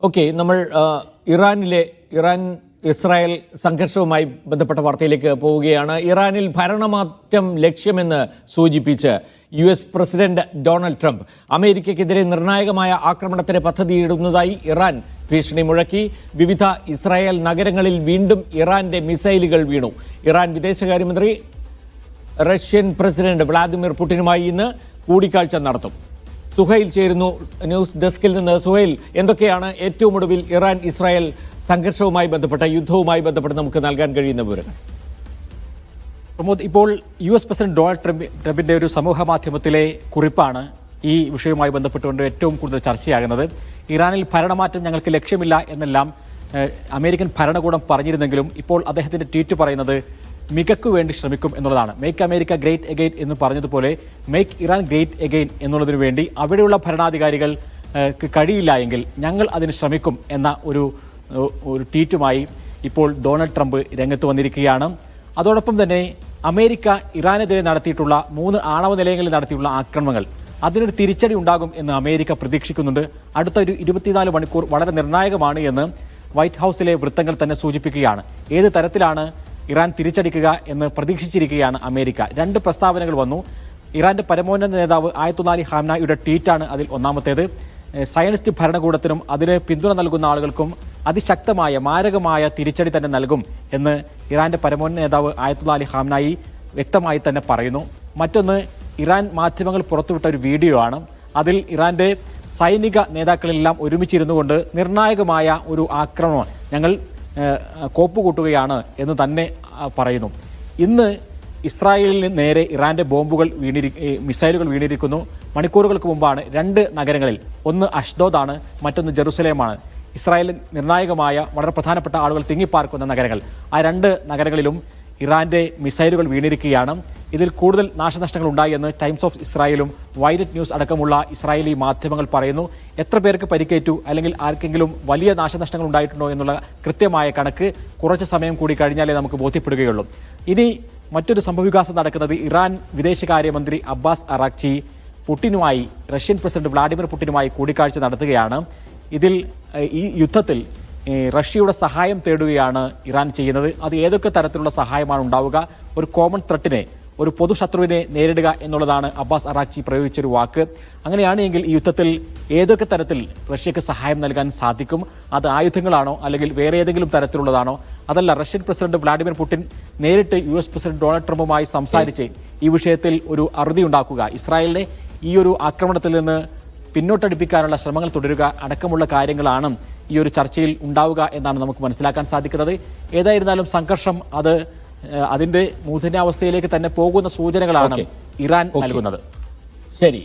Okay, നമ്മൾ Iran Israel സംഘർഷവുമായി ബന്ധപ്പെട്ട വാർത്തയിലേക്ക് പോവുകയാണ്. ഇറാനിൽ ഭരണമാറ്റം ലക്ഷ്യമെന്ന് സൂചിപ്പിച്ച് US പ്രസിഡന്റ് ഡൊണാൾഡ് ട്രംപ് അമേരിക്കയ്ക്കെതിരെ നിർണായകമായ ആക്രമണത്തിന് പദ്ധതിയിടുന്നതായി ഇറാൻ ഭീഷണി മുഴക്കി. വിവിധ ഇസ്രായേൽ നഗരങ്ങളിൽ വീണ്ടും ഇറാന്റെ മിസൈലുകൾ വീണു. ഇറാൻ വിദേശകാര്യമന്ത്രി റഷ്യൻ പ്രസിഡന്റ് വ്ളാദിമിർ പുടിനുമായി ഇന്ന് കൂടിക്കാഴ്ച നടത്തും. സുഹൈൽ ചേരുന്നു ന്യൂസ് ഡെസ്കിൽ നിന്ന്. സുഹൈൽ, എന്തൊക്കെയാണ് ഏറ്റവും ഒടുവിൽ ഇറാൻ ഇസ്രായേൽ സംഘർഷവുമായി ബന്ധപ്പെട്ട യുദ്ധവുമായി ബന്ധപ്പെട്ട് നമുക്ക് നൽകാൻ കഴിയുന്ന വിവരങ്ങൾ? പ്രമോദ്, ഇപ്പോൾ US പ്രസിഡന്റ് ഡൊണാൾഡ് ട്രംപിന്റെ ഒരു സമൂഹ മാധ്യമത്തിലെ കുറിപ്പാണ് ഈ വിഷയവുമായി ബന്ധപ്പെട്ടുകൊണ്ട് ഏറ്റവും കൂടുതൽ ചർച്ചയാകുന്നത്. ഇറാനിൽ ഭരണമാറ്റം ഞങ്ങൾക്ക് ലക്ഷ്യമില്ല എന്നെല്ലാം അമേരിക്കൻ ഭരണകൂടം പറഞ്ഞിരുന്നെങ്കിലും ഇപ്പോൾ അദ്ദേഹത്തിന്റെ ട്വീറ്റ് പറയുന്നത് മികക്കു വേണ്ടി ശ്രമിക്കും എന്നുള്ളതാണ്. മേക്ക് അമേരിക്ക ഗ്രേറ്റ് എഗെയിൻ എന്ന് പറഞ്ഞതുപോലെ മേക്ക് ഇറാൻ ഗ്രേറ്റ് എഗെയിൻ എന്നുള്ളതിനു വേണ്ടി അവിടെയുള്ള ഭരണാധികാരികൾ കഴിയില്ല എങ്കിൽ ഞങ്ങൾ അതിന് ശ്രമിക്കും എന്ന ഒരു ട്വീറ്റുമായി ഇപ്പോൾ ഡൊണാൾഡ് ട്രംപ് രംഗത്ത് വന്നിരിക്കുകയാണ്. അതോടൊപ്പം തന്നെ അമേരിക്ക ഇറാനെതിരെ നടത്തിയിട്ടുള്ള 3 ആണവ നിലയങ്ങളിൽ നടത്തിയിട്ടുള്ള ആക്രമണങ്ങൾ അതിനൊരു തിരിച്ചടി ഉണ്ടാകും എന്ന് അമേരിക്ക പ്രതീക്ഷിക്കുന്നുണ്ട്. അടുത്ത ഒരു 24 മണിക്കൂർ വളരെ നിർണായകമാണ് എന്ന് വൈറ്റ് ഹൗസിലെ വൃത്തങ്ങൾ തന്നെ സൂചിപ്പിക്കുകയാണ്. ഏത് തരത്തിലാണ് ഇറാൻ തിരിച്ചടിക്കുക എന്ന് പ്രതീക്ഷിച്ചിരിക്കുകയാണ് അമേരിക്ക. 2 പ്രസ്താവനകൾ വന്നു. ഇറാന്റെ പരമോന്നത നേതാവ് ആയത്തുള്ള അലി ഖാംനായുടെ ട്വീറ്റാണ് അതിൽ ഒന്നാമത്തേത്. സയനിസ്റ്റ് ഭരണകൂടത്തിനും അതിന് പിന്തുണ നൽകുന്ന ആളുകൾക്കും അതിശക്തമായ മാരകമായ തിരിച്ചടി തന്നെ നൽകും എന്ന് ഇറാന്റെ പരമോന്നത നേതാവ് ആയത്തുള്ള അലി ഖാംനായി വ്യക്തമായി തന്നെ പറയുന്നു. മറ്റൊന്ന്, ഇറാൻ മാധ്യമങ്ങൾ പുറത്തുവിട്ട ഒരു വീഡിയോ ആണ്. അതിൽ ഇറാന്റെ സൈനിക നേതാക്കളെല്ലാം ഒരുമിച്ചിരുന്നു കൊണ്ട് നിർണായകമായ ഒരു ആക്രമണം ഞങ്ങൾ കോപ്പുകൂട്ടുകയാണ് എന്ന് തന്നെ പറയുന്നു. ഇന്ന് ഇസ്രായേലിന് നേരെ ഇറാന്റെ മിസൈലുകൾ വീണിരിക്കുന്നു. മണിക്കൂറുകൾക്ക് മുമ്പാണ് 2 നഗരങ്ങളിൽ, ഒന്ന് അഷ്ദോദാണ്, മറ്റൊന്ന് ജെറുസലേമാണ്. ഇസ്രായേലിൽ നിർണായകമായ വളരെ പ്രധാനപ്പെട്ട ആളുകൾ തിങ്ങിപ്പാർക്കുന്ന നഗരങ്ങൾ. ആ 2 നഗരങ്ങളിലും ഇറാന്റെ മിസൈലുകൾ വീണിരിക്കുകയാണ്. ഇതിൽ കൂടുതൽ നാശനഷ്ടങ്ങൾ ഉണ്ടായി എന്ന് ടൈംസ് ഓഫ് ഇസ്രായേലും വൈലറ്റ് ന്യൂസ് അടക്കമുള്ള ഇസ്രായേലി മാധ്യമങ്ങൾ പറയുന്നു. എത്ര പേർക്ക് പരിക്കേറ്റു അല്ലെങ്കിൽ ആർക്കെങ്കിലും വലിയ നാശനഷ്ടങ്ങൾ ഉണ്ടായിട്ടുണ്ടോ എന്നുള്ള കൃത്യമായ കണക്ക് കുറച്ച് സമയം കൂടി കഴിഞ്ഞാലേ നമുക്ക് ബോധ്യപ്പെടുകയുള്ളൂ. ഇനി മറ്റൊരു സംഭവവികാസം നടക്കുന്നത്, ഇറാൻ വിദേശകാര്യമന്ത്രി Abbas Araghchi Russian president Vladimir പുടിനുമായി കൂടിക്കാഴ്ച നടത്തുകയാണ്. ഈ യുദ്ധത്തിൽ റഷ്യയുടെ സഹായം തേടുകയാണ് ഇറാൻ ചെയ്യുന്നത്. അത് ഏതൊക്കെ തരത്തിലുള്ള സഹായമാണ് ഉണ്ടാവുക? ഒരു കോമൺ ത്രെട്ടിനെ, ഒരു പൊതുശത്രുവിനെ നേരിടുക എന്നുള്ളതാണ് അബ്ബാസ് അറാക്ചി പ്രയോഗിച്ചൊരു വാക്ക്. അങ്ങനെയാണെങ്കിൽ ഈ യുദ്ധത്തിൽ ഏതൊക്കെ തരത്തിൽ റഷ്യക്ക് സഹായം നൽകാൻ സാധിക്കും? അത് ആയുധങ്ങളാണോ അല്ലെങ്കിൽ വേറെ ഏതെങ്കിലും തരത്തിലുള്ളതാണോ? അതല്ല, റഷ്യൻ പ്രസിഡന്റ് വ്ളാഡിമിർ പുടിൻ നേരിട്ട് US പ്രസിഡന്റ് ഡൊണാൾഡ് ട്രംപുമായി സംസാരിച്ച് ഈ വിഷയത്തിൽ ഒരു അറുതി ഉണ്ടാക്കുക, ഇസ്രായേലിനെ ഈ ഒരു ആക്രമണത്തിൽ നിന്ന് പിന്നോട്ടടിപ്പിക്കാനുള്ള ശ്രമങ്ങൾ തുടരുക അടക്കമുള്ള കാര്യങ്ങളാണ് ഈ ഒരു ചർച്ചയിൽ ഉണ്ടാവുക എന്നാണ് നമുക്ക് മനസ്സിലാക്കാൻ സാധിക്കുന്നത്. ഏതായിരുന്നാലും സംഘർഷം അതിന്റെ മൂർധന്യാവസ്ഥയിലേക്ക് തന്നെ പോകുന്ന സൂചനകളാണ് ഇറാൻ നൽകുന്നത്. ശരി.